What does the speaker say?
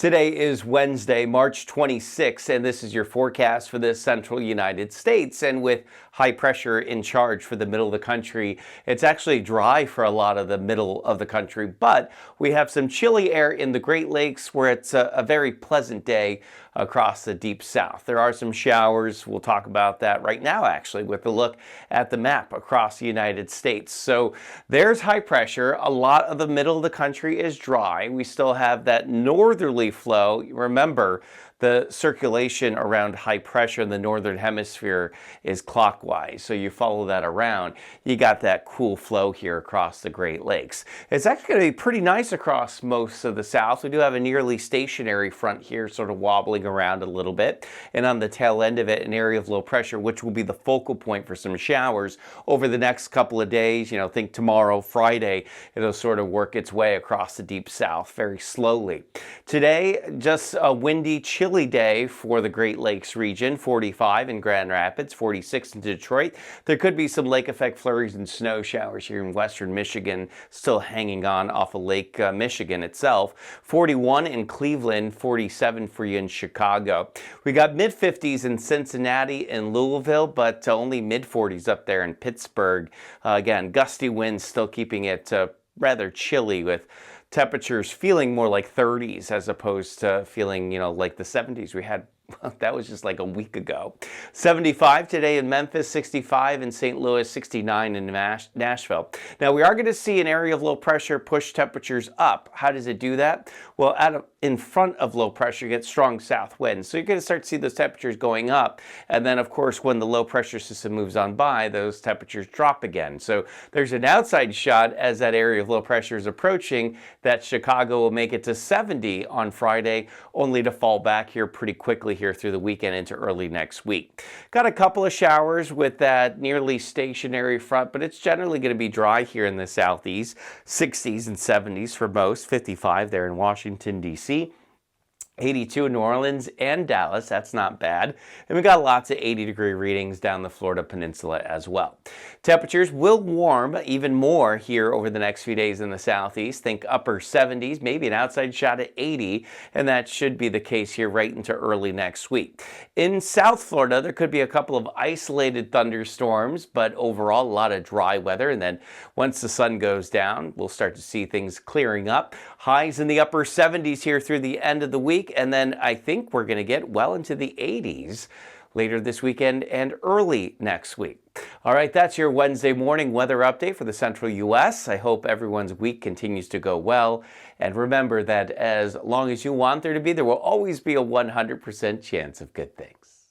Today is Wednesday, March 26th, and this is your forecast for the central United States. And with high pressure in charge for the middle of the country, it's actually dry for a lot of the middle of the country, but we have some chilly air in the Great Lakes where it's a very pleasant day across the deep south. There are some showers. We'll talk about that right now, actually, with a look at the map across the United States. So there's high pressure. A lot of the middle of the country is dry. We still have that northerly flow. Remember, the circulation around high pressure in the northern hemisphere is clockwise, so you follow that around. You got that cool flow here across the Great Lakes. It's actually going to be pretty nice across most of the south. We do have a nearly stationary front here sort of wobbling around a little bit, and on the tail end of it, an area of low pressure, which will be the focal point for some showers over the next couple of days. You know, think tomorrow, Friday, it'll sort of work its way across the deep south very slowly. Today, just a windy, chilly day for the Great Lakes region. 45 in Grand Rapids, 46 in Detroit. There could be some lake effect flurries and snow showers here in western Michigan, still hanging on off of Lake Michigan itself. 41 in Cleveland, 47 for you in Chicago. We got mid-50s in Cincinnati and Louisville, but only mid-40s up there in Pittsburgh. Again, gusty winds still keeping it rather chilly, with temperatures feeling more like 30s as opposed to feeling, like the 70s we had. That was just like a week ago. 75 today in Memphis, 65 in St. Louis, 69 in Nashville. Now, we are going to see an area of low pressure push temperatures up. How does it do that? Well, in front of low pressure, you get strong south winds. So you're going to start to see those temperatures going up. And then, of course, when the low pressure system moves on by, those temperatures drop again. So there's an outside shot as that area of low pressure is approaching that Chicago will make it to 70 on Friday, only to fall back here pretty quickly here through the weekend into early next week. Got a couple of showers with that nearly stationary front, but it's generally going to be dry here in the southeast. 60s and 70s for most, 55 there in Washington, D.C. 82 in New Orleans and Dallas, that's not bad. And we got lots of 80-degree readings down the Florida Peninsula as well. Temperatures will warm even more here over the next few days in the southeast. Think upper 70s, maybe an outside shot at 80, and that should be the case here right into early next week. In South Florida, there could be a couple of isolated thunderstorms, but overall a lot of dry weather. And then once the sun goes down, we'll start to see things clearing up. Highs in the upper 70s here through the end of the week. And then I think we're going to get well into the 80s later this weekend and early next week. All right, that's your Wednesday morning weather update for the central U.S. I hope everyone's week continues to go well. And remember that as long as you want there to be, there will always be a 100% chance of good things.